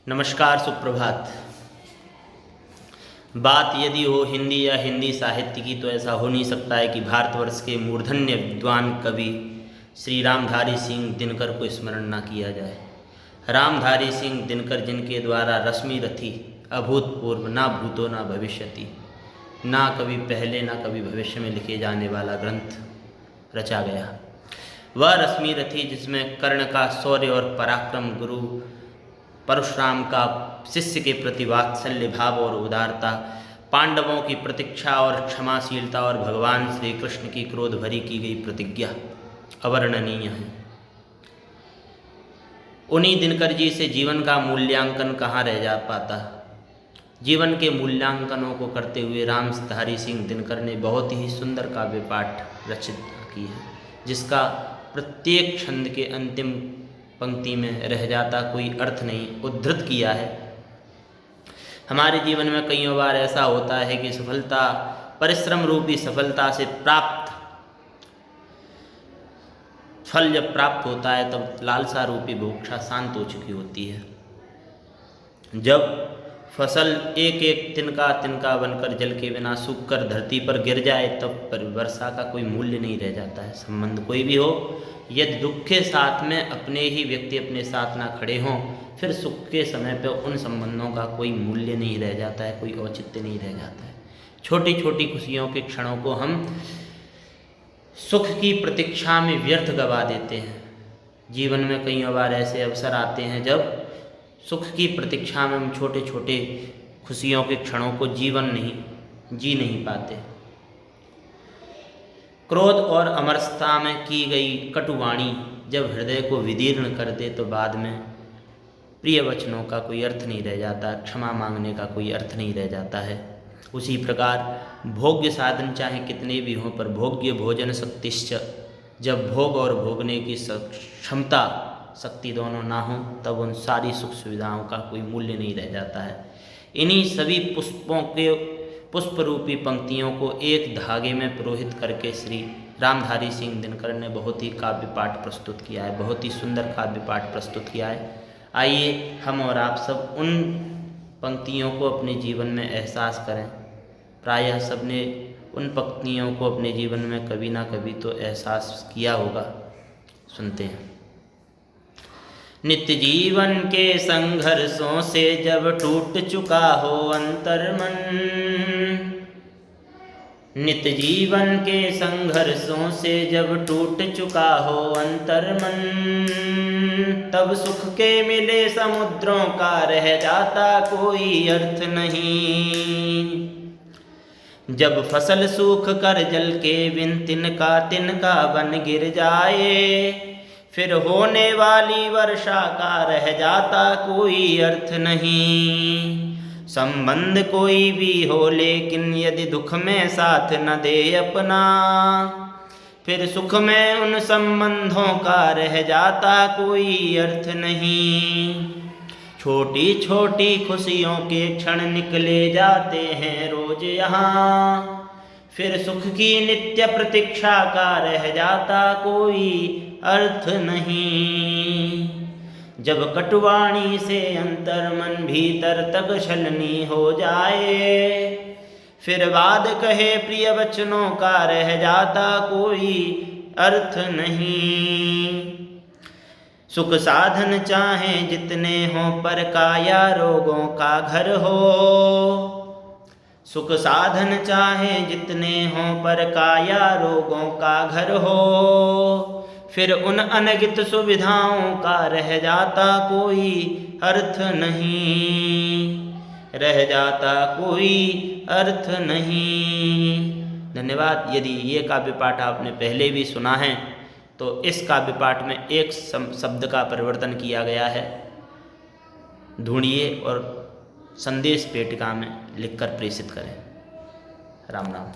नमस्कार, सुप्रभात। बात यदि हो हिंदी या हिंदी साहित्य की तो ऐसा हो नहीं सकता है कि भारतवर्ष के मूर्धन्य विद्वान कवि श्री रामधारी सिंह दिनकर को स्मरण ना किया जाए। रामधारी सिंह दिनकर जिनके द्वारा रश्मि रथी अभूतपूर्व ना भूतो ना भविष्यति, ना कभी पहले ना कभी भविष्य में लिखे जाने वाला ग्रंथ रचा गया। वह रश्मि रथी जिसमें कर्ण का शौर्य और पराक्रम, गुरु परशुराम का शिष्य के प्रति वात्सल्य भाव और उदारता, पांडवों की प्रतीक्षा और क्षमाशीलता और भगवान श्री कृष्ण की क्रोध भरी की गई प्रतिज्ञा अवर्णनीय है। उन्हीं दिनकर जी से जीवन का मूल्यांकन कहाँ रह जा पाता। जीवन के मूल्यांकनों को करते हुए रामधारी सिंह दिनकर ने बहुत ही सुंदर काव्य पाठ रचित की है, जिसका प्रत्येक छंद के अंतिम पंक्ति में रह जाता कोई अर्थ नहीं उद्धृत किया है। हमारे जीवन में कई बार ऐसा होता है कि सफलता, परिश्रम रूपी सफलता से प्राप्त फल जब प्राप्त होता है तब लालसा रूपी बुभुक्षा शांत हो चुकी होती है। जब फसल एक एक तिनका तिनका बनकर जल के बिना सूखकर धरती पर गिर जाए तब वर्षा का कोई मूल्य नहीं रह जाता है। संबंध कोई भी हो, यदि दुख के साथ में अपने ही व्यक्ति अपने साथ ना खड़े हों, फिर सुख के समय पे उन संबंधों का कोई मूल्य नहीं रह जाता है, कोई औचित्य नहीं रह जाता है। छोटी छोटी खुशियों के क्षणों को हम सुख की प्रतीक्षा में व्यर्थ गवा देते हैं। जीवन में कई बार ऐसे अवसर आते हैं जब सुख की प्रतीक्षा में हम छोटे छोटे खुशियों के क्षणों को जी नहीं पाते। क्रोध और अमरसता में की गई कटुवाणी जब हृदय को विदीर्ण कर दे तो बाद में प्रिय वचनों का कोई अर्थ नहीं रह जाता, क्षमा मांगने का कोई अर्थ नहीं रह जाता है। उसी प्रकार भोग्य साधन चाहे कितने भी हों, पर भोग्य भोजन शक्तिश्च, जब भोग और भोगने की क्षमता शक्ति दोनों ना हो तब उन सारी सुख सुविधाओं का कोई मूल्य नहीं रह जाता है। इन्हीं सभी पुष्प रूपी पंक्तियों को एक धागे में पुरोहित करके श्री रामधारी सिंह दिनकर ने बहुत ही काव्य पाठ प्रस्तुत किया है, बहुत ही सुंदर काव्य पाठ प्रस्तुत किया है। आइए हम और आप सब उन पंक्तियों को अपने जीवन में एहसास करें। प्रायः सबने उन पंक्तियों को अपने जीवन में कभी ना कभी तो एहसास किया होगा। सुनते हैं। नित्य जीवन के संघर्षों से जब टूट चुका हो अंतर्मन, नित्य जीवन के संघर्षों से जब टूट चुका हो अंतर्मन, तब सुख के मिले समुद्रों का रह जाता कोई अर्थ नहीं। जब फसल सूख कर जल के बिन तिनका तिनका बन गिर जाए, फिर होने वाली वर्षा का रह जाता कोई अर्थ नहीं। संबंध कोई भी हो लेकिन यदि दुख में साथ न दे अपना, फिर सुख में उन संबंधों का रह जाता कोई अर्थ नहीं। छोटी छोटी खुशियों के क्षण निकले जाते हैं रोज यहाँ, फिर सुख की नित्य प्रतीक्षा का रह जाता कोई अर्थ नहीं। जब कटुवाणी से अंतर्मन भीतर तक छलनी हो जाए, फिर बाद कहे प्रिय वचनों का रह जाता कोई अर्थ नहीं। सुख साधन चाहे जितने हों पर काया रोगों का घर हो, सुख साधन चाहे जितने हों पर काया रोगों का घर हो, फिर उन अनगित सुविधाओं का रह जाता कोई अर्थ नहीं, रह जाता कोई अर्थ नहीं। धन्यवाद। यदि ये काव्य पाठ आपने पहले भी सुना है तो इस काव्य पाठ में एक शब्द का परिवर्तन किया गया है। ढूंढिए और संदेश पेटिका में लिखकर प्रेषित करें। राम राम।